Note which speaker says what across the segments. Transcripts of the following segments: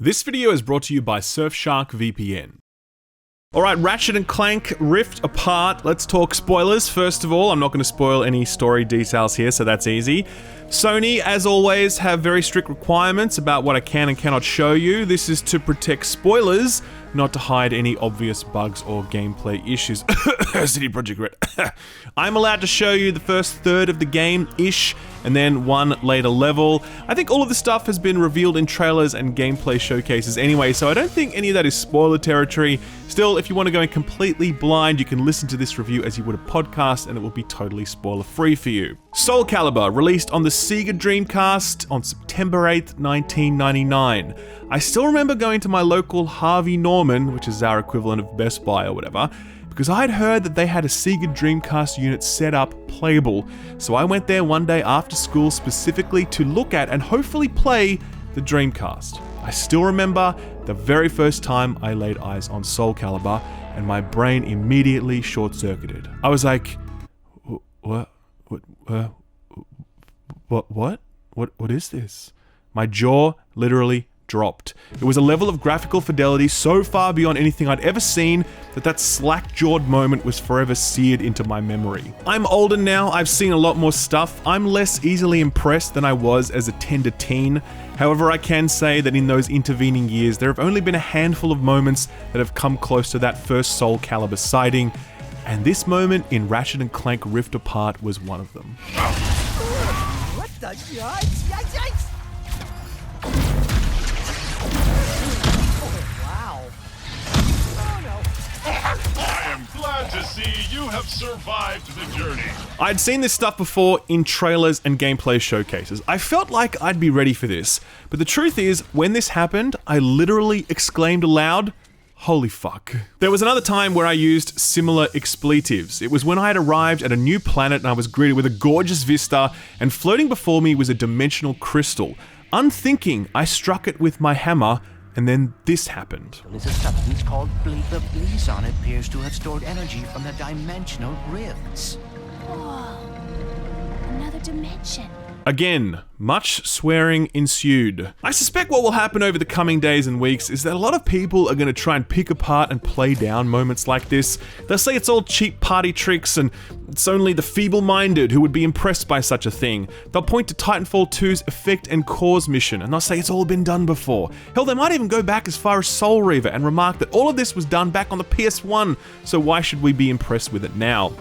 Speaker 1: This video is brought to you by Surfshark VPN. Alright, Ratchet and Clank Rift Apart. Let's talk spoilers. First of all, I'm not going to spoil any story details here, so that's easy. Sony, as always, have very strict requirements about what I can and cannot show you. This is to protect spoilers, not to hide any obvious bugs or gameplay issues. CD Projekt Red. I'm allowed to show you the first third of the game-ish, and then one later level. I think all of the stuff has been revealed in trailers and gameplay showcases anyway, so I don't think any of that is spoiler territory. Still, if you want to go in completely blind, you can listen to this review as you would a podcast, and it will be totally spoiler-free for you. Soul Calibur, released on the Sega Dreamcast on September 8th, 1999. I still remember going to my local Harvey Norman, which is our equivalent of Best Buy or whatever, because I'd heard that they had a Sega Dreamcast unit set up playable, so I went there one day after school specifically to look at and hopefully play the Dreamcast. I still remember the very first time I laid eyes on Soul Calibur, and my brain immediately short-circuited. I was like, what is this? My jaw literally dropped. It was a level of graphical fidelity so far beyond anything I'd ever seen that slack-jawed moment was forever seared into my memory. I'm older now, I've seen a lot more stuff. I'm less easily impressed than I was as a tender teen. However, I can say that in those intervening years, there have only been a handful of moments that have come close to that first Soul Calibur sighting, and this moment in Ratchet and Clank Rift Apart was one of them.
Speaker 2: What the yikes? Yikes!
Speaker 3: I am glad to see you have survived the journey.
Speaker 1: I'd seen this stuff before in trailers and gameplay showcases. I felt like I'd be ready for this, but the truth is, when this happened, I literally exclaimed aloud, holy fuck. There was another time where I used similar expletives. It was when I had arrived at a new planet and I was greeted with a gorgeous vista, and floating before me was a dimensional crystal. Unthinking, I struck it with my hammer, and then this happened.
Speaker 4: There's a substance called bleed. The Blizon appears to have stored energy from the dimensional rifts.
Speaker 5: Whoa. Another dimension.
Speaker 1: Again, much swearing ensued. I suspect what will happen over the coming days and weeks is that a lot of people are going to try and pick apart and play down moments like this. They'll say it's all cheap party tricks and it's only the feeble-minded who would be impressed by such a thing. They'll point to Titanfall 2's Effect and Cause mission and they'll say it's all been done before. Hell, they might even go back as far as Soul Reaver and remark that all of this was done back on the PS1, so why should we be impressed with it now?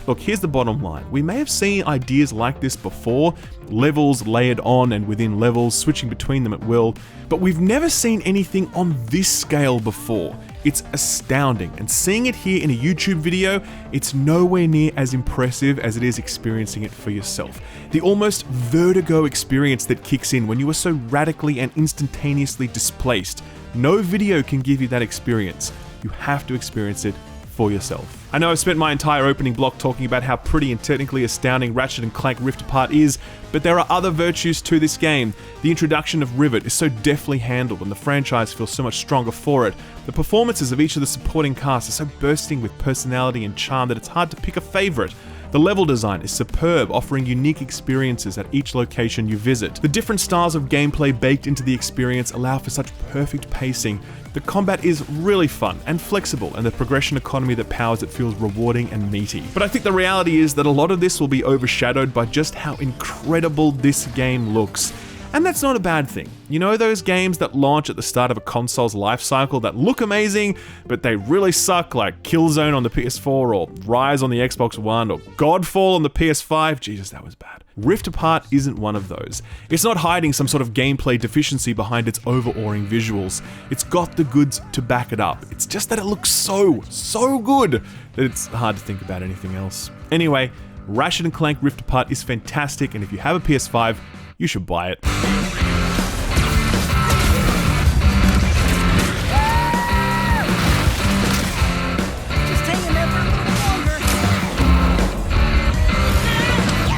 Speaker 1: Look, here's the bottom line. We may have seen ideas like this before, levels layered on and within levels, switching between them at will, but we've never seen anything on this scale before. It's astounding, and seeing it here in a YouTube video, it's nowhere near as impressive as it is experiencing it for yourself. The almost vertigo experience that kicks in when you are so radically and instantaneously displaced. No video can give you that experience. You have to experience it for yourself. I know I've spent my entire opening block talking about how pretty and technically astounding Ratchet and Clank Rift Apart is, but there are other virtues to this game. The introduction of Rivet is so deftly handled and the franchise feels so much stronger for it. The performances of each of the supporting cast are so bursting with personality and charm that it's hard to pick a favorite. The level design is superb, offering unique experiences at each location you visit. The different styles of gameplay baked into the experience allow for such perfect pacing. The combat is really fun and flexible, and the progression economy that powers it feels rewarding and meaty. But I think the reality is that a lot of this will be overshadowed by just how incredible this game looks. And that's not a bad thing. You know those games that launch at the start of a console's life cycle that look amazing, but they really suck, like Killzone on the PS4 or Rise on the Xbox One or Godfall on the PS5? Jesus, that was bad. Rift Apart isn't one of those. It's not hiding some sort of gameplay deficiency behind its over-awing visuals. It's got the goods to back it up. It's just that it looks so good that it's hard to think about anything else. Anyway, Ratchet and Clank Rift Apart is fantastic, and if you have a PS5, you should buy it.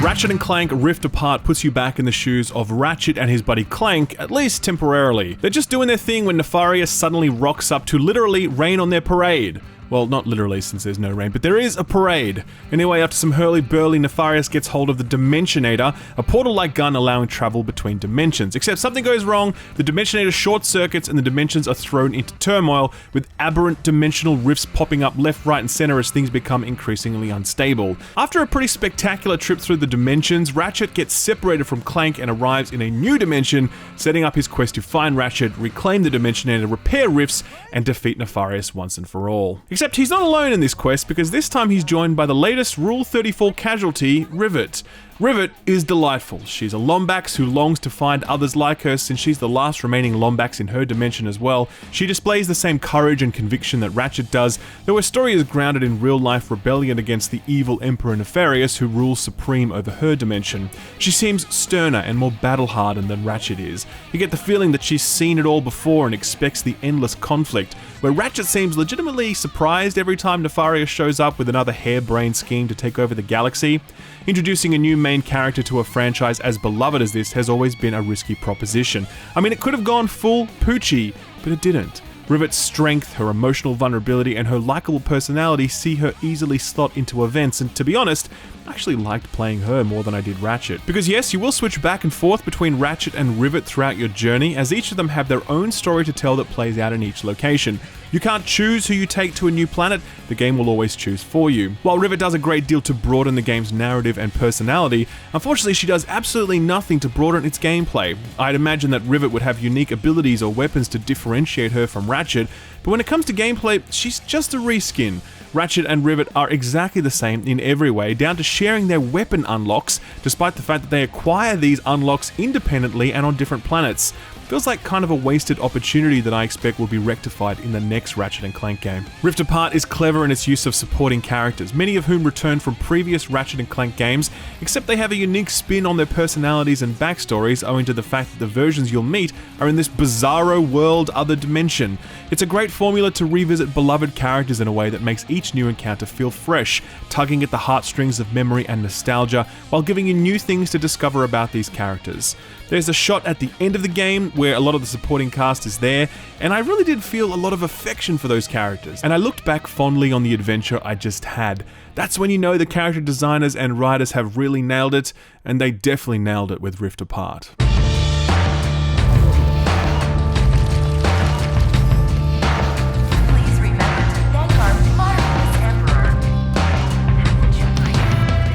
Speaker 1: Ratchet and Clank Rift Apart puts you back in the shoes of Ratchet and his buddy Clank, at least temporarily. They're just doing their thing when Nefarious suddenly rocks up to literally rain on their parade. Well, not literally since there's no rain, but there is a parade. Anyway, after some hurly-burly, Nefarious gets hold of the Dimensionator, a portal-like gun allowing travel between dimensions. Except something goes wrong, the Dimensionator short-circuits and the dimensions are thrown into turmoil, with aberrant dimensional rifts popping up left, right, and center as things become increasingly unstable. After a pretty spectacular trip through the dimensions, Ratchet gets separated from Clank and arrives in a new dimension, setting up his quest to find Ratchet, reclaim the Dimensionator, repair rifts, and defeat Nefarious once and for all. Except he's not alone in this quest, because this time he's joined by the latest Rule 34 casualty, Rivet. Rivet is delightful. She's a Lombax who longs to find others like her since she's the last remaining Lombax in her dimension as well. She displays the same courage and conviction that Ratchet does, though her story is grounded in real-life rebellion against the evil Emperor Nefarious who rules supreme over her dimension. She seems sterner and more battle-hardened than Ratchet is. You get the feeling that she's seen it all before and expects the endless conflict, where Ratchet seems legitimately surprised every time Nefarious shows up with another harebrained scheme to take over the galaxy. Introducing a new main character to a franchise as beloved as this has always been a risky proposition. I mean, it could have gone full Poochie, but it didn't. Rivet's strength, her emotional vulnerability, and her likable personality see her easily slot into events, and to be honest, I actually liked playing her more than I did Ratchet. Because yes, you will switch back and forth between Ratchet and Rivet throughout your journey, as each of them have their own story to tell that plays out in each location. You can't choose who you take to a new planet, the game will always choose for you. While Rivet does a great deal to broaden the game's narrative and personality, unfortunately she does absolutely nothing to broaden its gameplay. I'd imagine that Rivet would have unique abilities or weapons to differentiate her from Ratchet, but when it comes to gameplay, she's just a reskin. Ratchet and Rivet are exactly the same in every way, down to sharing their weapon unlocks, despite the fact that they acquire these unlocks independently and on different planets. Feels like kind of a wasted opportunity that I expect will be rectified in the next Ratchet and Clank game. Rift Apart is clever in its use of supporting characters, many of whom return from previous Ratchet and Clank games, except they have a unique spin on their personalities and backstories owing to the fact that the versions you'll meet are in this bizarro world other dimension. It's a great formula to revisit beloved characters in a way that makes each new encounter feel fresh, tugging at the heartstrings of memory and nostalgia, while giving you new things to discover about these characters. There's a shot at the end of the game where a lot of the supporting cast is there, and I really did feel a lot of affection for those characters, and I looked back fondly on the adventure I just had. That's when you know the character designers and writers have really nailed it, and they definitely nailed it with Rift Apart.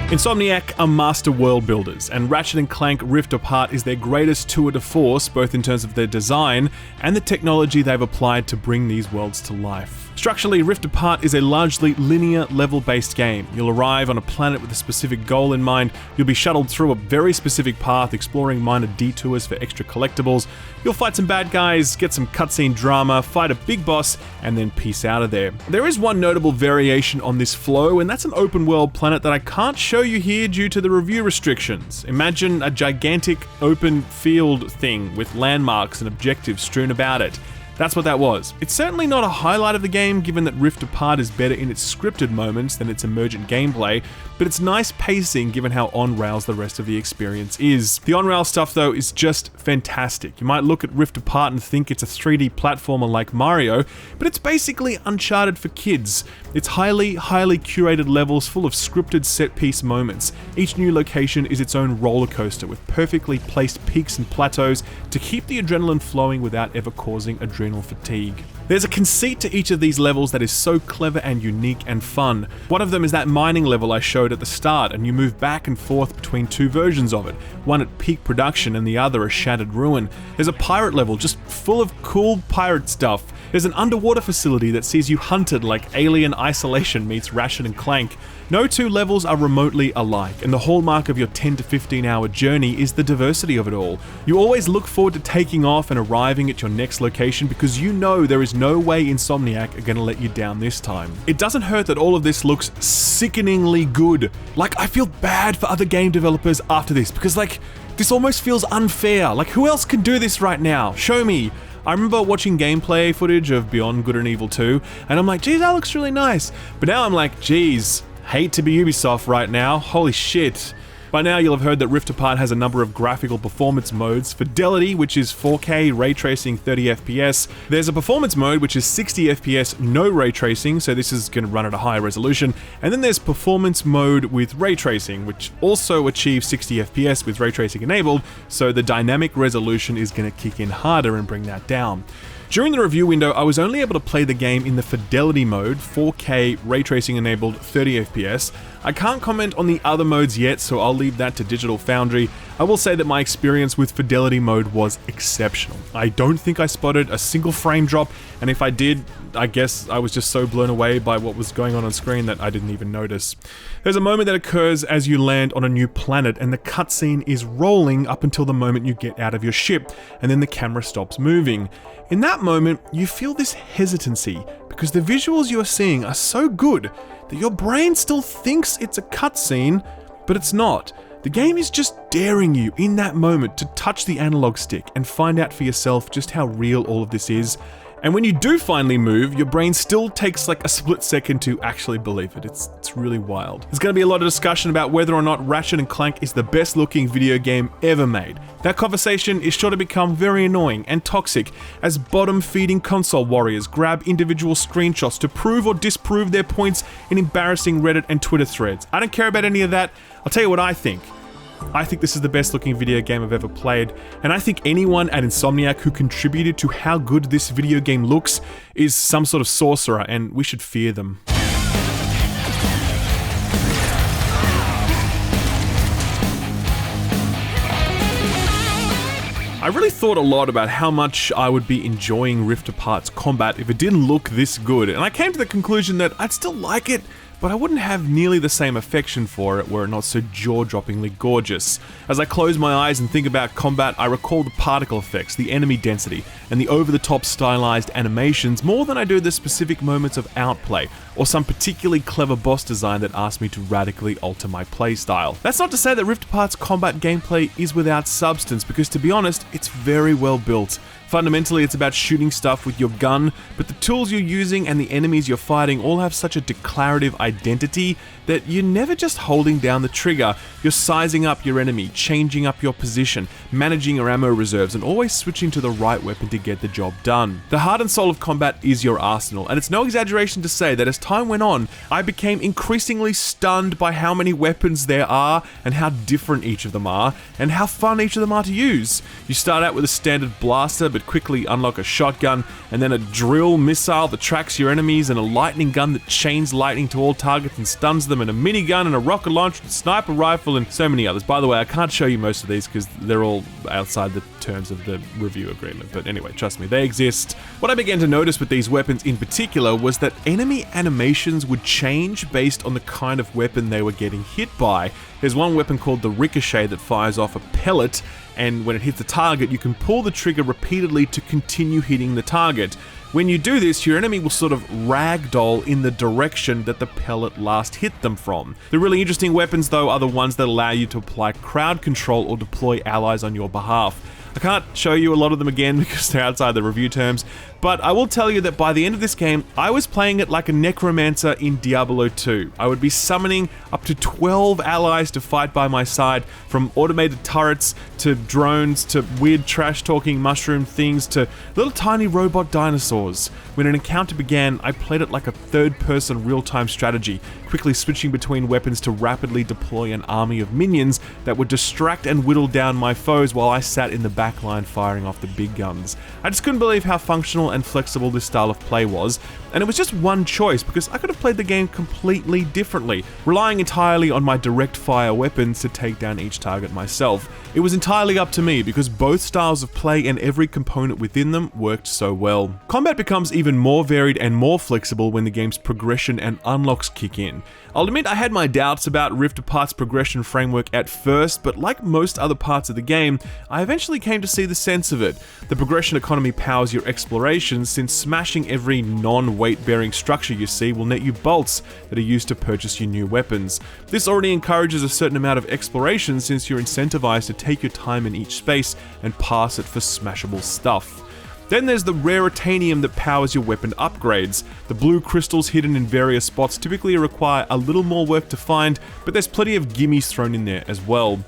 Speaker 1: Insomniac are master world builders, and Ratchet and Clank Rift Apart is their greatest tour de force, both in terms of their design and the technology they've applied to bring these worlds to life. Structurally, Rift Apart is a largely linear level-based game. You'll arrive on a planet with a specific goal in mind, you'll be shuttled through a very specific path, exploring minor detours for extra collectibles, you'll fight some bad guys, get some cutscene drama, fight a big boss, and then peace out of there. There is one notable variation on this flow, and that's an open-world planet that I can't show you here due to the review restrictions. Imagine a gigantic open field thing with landmarks and objectives strewn about it. That's what that was. It's certainly not a highlight of the game, given that Rift Apart is better in its scripted moments than its emergent gameplay, but it's nice pacing given how on-rails the rest of the experience is. The on-rail stuff though is just fantastic. You might look at Rift Apart and think it's a 3D platformer like Mario, but it's basically Uncharted for kids. It's highly curated levels full of scripted set-piece moments. Each new location is its own roller coaster with perfectly placed peaks and plateaus to keep the adrenaline flowing without ever causing adrenal fatigue. There's a conceit to each of these levels that is so clever and unique and fun. One of them is that mining level I showed at the start, and you move back and forth between two versions of it, one at peak production and the other a shattered ruin. There's a pirate level just full of cool pirate stuff. There's an underwater facility that sees you hunted like Alien Isolation meets Ratchet and Clank. No two levels are remotely alike, and the hallmark of your 10 to 15 hour journey is the diversity of it all. You always look forward to taking off and arriving at your next location because you know there is no way Insomniac are gonna let you down this time. It doesn't hurt that all of this looks sickeningly good. Like, I feel bad for other game developers after this because this almost feels unfair. Like, who else can do this right now? Show me. I remember watching gameplay footage of Beyond Good and Evil 2, and I'm like, geez, that looks really nice. But now I'm like, geez, hate to be Ubisoft right now. Holy shit. By now you'll have heard that Rift Apart has a number of graphical performance modes. Fidelity, which is 4K, ray tracing 30 FPS. There's a performance mode which is 60 FPS, no ray tracing, so this is going to run at a higher resolution. And then there's performance mode with ray tracing, which also achieves 60 FPS with ray tracing enabled, so the dynamic resolution is going to kick in harder and bring that down. During the review window, I was only able to play the game in the Fidelity mode, 4K, ray tracing enabled, 30 FPS. I can't comment on the other modes yet, so I'll leave that to Digital Foundry. I will say that my experience with Fidelity mode was exceptional. I don't think I spotted a single frame drop, and if I did, I guess I was just so blown away by what was going on screen that I didn't even notice. There's a moment that occurs as you land on a new planet, and the cutscene is rolling up until the moment you get out of your ship, and then the camera stops moving. In that moment, you feel this hesitancy, because the visuals you are seeing are so good that your brain still thinks it's a cutscene, but it's not. The game is just daring you in that moment to touch the analog stick and find out for yourself just how real all of this is. And when you do finally move, your brain still takes like a split second to actually believe it. It's really wild. There's going to be a lot of discussion about whether or not Ratchet and Clank is the best looking video game ever made. That conversation is sure to become very annoying and toxic as bottom feeding console warriors grab individual screenshots to prove or disprove their points in embarrassing Reddit and Twitter threads. I don't care about any of that. I'll tell you what I think. I think this is the best looking video game I've ever played, and I think anyone at Insomniac who contributed to how good this video game looks is some sort of sorcerer, and we should fear them. I really thought a lot about how much I would be enjoying Rift Apart's combat if it didn't look this good, and I came to the conclusion that I'd still like it, but I wouldn't have nearly the same affection for it were it not so jaw-droppingly gorgeous. As I close my eyes and think about combat, I recall the particle effects, the enemy density, and the over-the-top stylized animations more than I do the specific moments of outplay, or some particularly clever boss design that asked me to radically alter my playstyle. That's not to say that Rift Apart's combat gameplay is without substance, because to be honest, it's very well built. Fundamentally, it's about shooting stuff with your gun, but the tools you're using and the enemies you're fighting all have such a declarative identity that you're never just holding down the trigger. You're sizing up your enemy, changing up your position, managing your ammo reserves, and always switching to the right weapon to get the job done. The heart and soul of combat is your arsenal, and it's no exaggeration to say that as time went on, I became increasingly stunned by how many weapons there are, and how different each of them are, and how fun each of them are to use. You start out with a standard blaster, but quickly unlock a shotgun, and then a drill missile that tracks your enemies, and a lightning gun that chains lightning to all targets and stuns them, and a minigun, and a rocket launcher, and a sniper rifle, and so many others. By the way, I can't show you most of these because they're all outside the terms of the review agreement, but anyway, trust me, they exist. What I began to notice with these weapons in particular was that enemy animations would change based on the kind of weapon they were getting hit by. There's one weapon called the Ricochet that fires off a pellet, and when it hits the target, you can pull the trigger repeatedly to continue hitting the target. When you do this, your enemy will sort of ragdoll in the direction that the pellet last hit them from. The really interesting weapons, though, are the ones that allow you to apply crowd control or deploy allies on your behalf. I can't show you a lot of them again because they're outside the review terms, but I will tell you that by the end of this game, I was playing it like a necromancer in Diablo 2. I would be summoning up to 12 allies to fight by my side, from automated turrets to drones to weird trash-talking mushroom things to little tiny robot dinosaurs. When an encounter began, I played it like a third-person real-time strategy, quickly switching between weapons to rapidly deploy an army of minions that would distract and whittle down my foes while I sat in the back line firing off the big guns. I just couldn't believe how functional and flexible this style of play was, and it was just one choice because I could have played the game completely differently, relying entirely on my direct fire weapons to take down each target myself. It was entirely up to me because both styles of play and every component within them worked so well. Combat becomes even more varied and more flexible when the game's progression and unlocks kick in. I'll admit I had my doubts about Rift Apart's progression framework at first, but like most other parts of the game, I eventually came to see the sense of it. The progression economy powers your exploration, since smashing every non-weight-bearing structure you see will net you bolts that are used to purchase your new weapons. This already encourages a certain amount of exploration since you're incentivized to take your time in each space and pass it for smashable stuff. Then there's the raritanium that powers your weapon upgrades. The blue crystals hidden in various spots typically require a little more work to find, but there's plenty of gimmies thrown in there as well.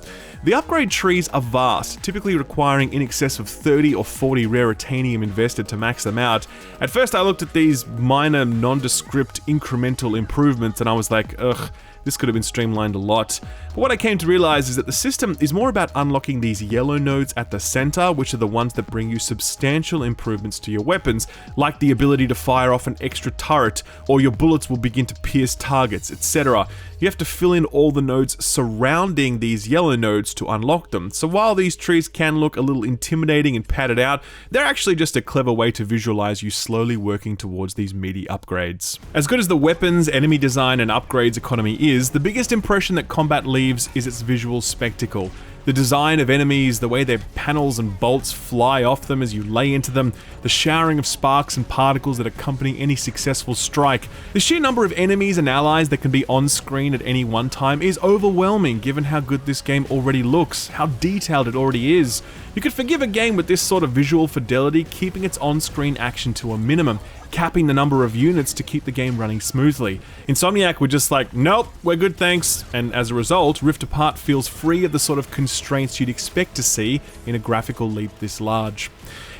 Speaker 1: The upgrade trees are vast, typically requiring in excess of 30 or 40 raritanium invested to max them out. At first I looked at these minor, nondescript, incremental improvements and I was like, ugh, this could have been streamlined a lot. But what I came to realize is that the system is more about unlocking these yellow nodes at the center, which are the ones that bring you substantial improvements to your weapons, like the ability to fire off an extra turret, or your bullets will begin to pierce targets, etc. You have to fill in all the nodes surrounding these yellow nodes to unlock them. So while these trees can look a little intimidating and padded out, they're actually just a clever way to visualize you slowly working towards these meaty upgrades. As good as the weapons, enemy design, and upgrades economy is, the biggest impression that combat leaves is its visual spectacle. The design of enemies, the way their panels and bolts fly off them as you lay into them, the showering of sparks and particles that accompany any successful strike. The sheer number of enemies and allies that can be on screen at any one time is overwhelming given how good this game already looks, how detailed it already is. You could forgive a game with this sort of visual fidelity keeping its on-screen action to a minimum, capping the number of units to keep the game running smoothly. Insomniac were just like, nope, we're good thanks, and as a result, Rift Apart feels free of the sort of constraints you'd expect to see in a graphical leap this large.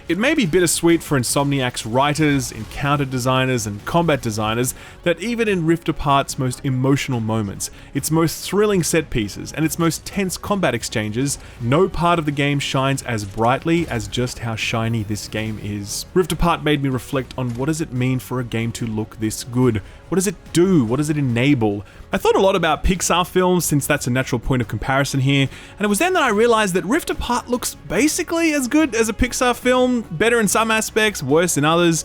Speaker 1: It may be bittersweet for Insomniac's writers, encounter designers, and combat designers that even in Rift Apart's most emotional moments, its most thrilling set pieces, and its most tense combat exchanges, no part of the game shines as brightly as just how shiny this game is. Rift Apart made me reflect on what does it mean for a game to look this good? What does it do? What does it enable? I thought a lot about Pixar films since that's a natural point of comparison here, and it was then that I realized that Rift Apart looks basically as good as a Pixar film, better in some aspects, worse in others.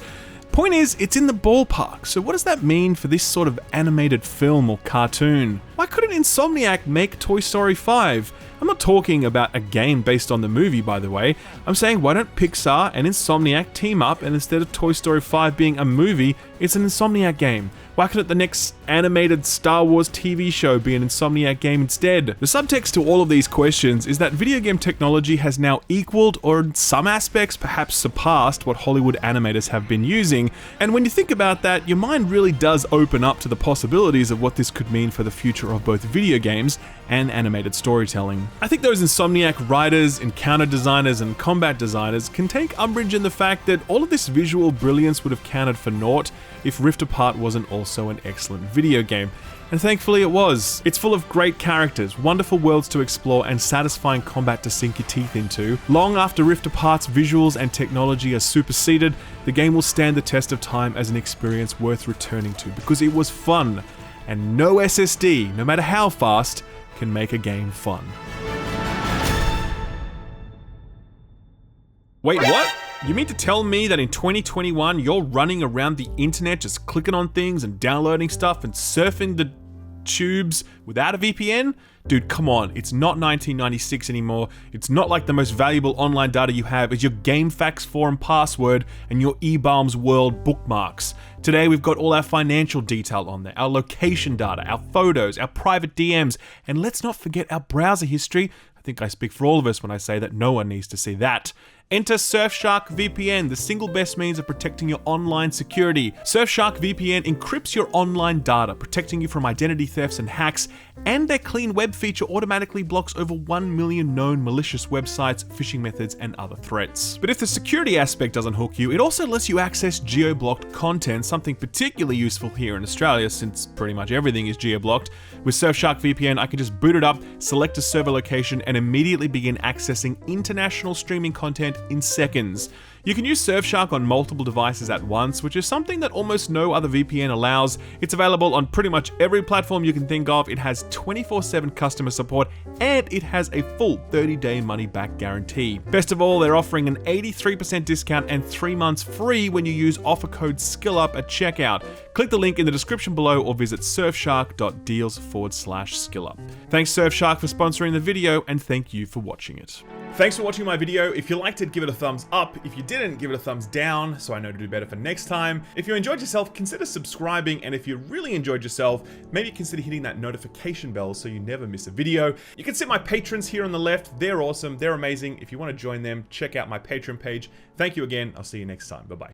Speaker 1: Point is, it's in the ballpark, so what does that mean for this sort of animated film or cartoon? Why couldn't Insomniac make Toy Story 5? I'm not talking about a game based on the movie, by the way. I'm saying why don't Pixar and Insomniac team up and instead of Toy Story 5 being a movie, it's an Insomniac game? Why couldn't the next animated Star Wars TV show be an Insomniac game instead? The subtext to all of these questions is that video game technology has now equaled, or in some aspects perhaps surpassed, what Hollywood animators have been using, and when you think about that, your mind really does open up to the possibilities of what this could mean for the future of both video games and animated storytelling. I think those Insomniac writers, encounter designers, and combat designers can take umbrage in the fact that all of this visual brilliance would have counted for naught if Rift Apart wasn't also an excellent video game. And thankfully it was. It's full of great characters, wonderful worlds to explore, and satisfying combat to sink your teeth into. Long after Rift Apart's visuals and technology are superseded, the game will stand the test of time as an experience worth returning to because it was fun. And no SSD, no matter how fast, can make a game fun. Wait, what? You mean to tell me that in 2021 you're running around the internet just clicking on things and downloading stuff and surfing the tubes without a VPN? Dude, come on, it's not 1996 anymore. It's not like the most valuable online data you have is your GameFAQs forum password and your eBalms World bookmarks. Today we've got all our financial detail on there, our location data, our photos, our private DMs, and let's not forget our browser history. I think I speak for all of us when I say that no one needs to see that. Enter Surfshark VPN, the single best means of protecting your online security. Surfshark VPN encrypts your online data, protecting you from identity thefts and hacks, and their clean web feature automatically blocks over 1 million known malicious websites, phishing methods, and other threats. But if the security aspect doesn't hook you, it also lets you access geo-blocked content, something particularly useful here in Australia since pretty much everything is geo-blocked. With Surfshark VPN, I can just boot it up, select a server location, and immediately begin accessing international streaming content in seconds. You can use Surfshark on multiple devices at once, which is something that almost no other VPN allows. It's available on pretty much every platform you can think of. It has 24/7 customer support, and it has a full 30-day money-back guarantee. Best of all, they're offering an 83% discount and 3 months free when you use offer code SKILLUP at checkout. Click the link in the description below or visit surfshark.deals/skillup. Thanks Surfshark for sponsoring the video, and thank you for watching it. Thanks for watching my video. If you liked it, give it a thumbs up. If you didn't, give it a thumbs down so I know to do better for next time. If you enjoyed yourself, consider subscribing, and if you really enjoyed yourself, maybe consider hitting that notification bell so you never miss a video. You can see my patrons here on the left. They're awesome. They're amazing. If you want to join them, check out my Patreon page. Thank you again. I'll see you next time. Bye-bye.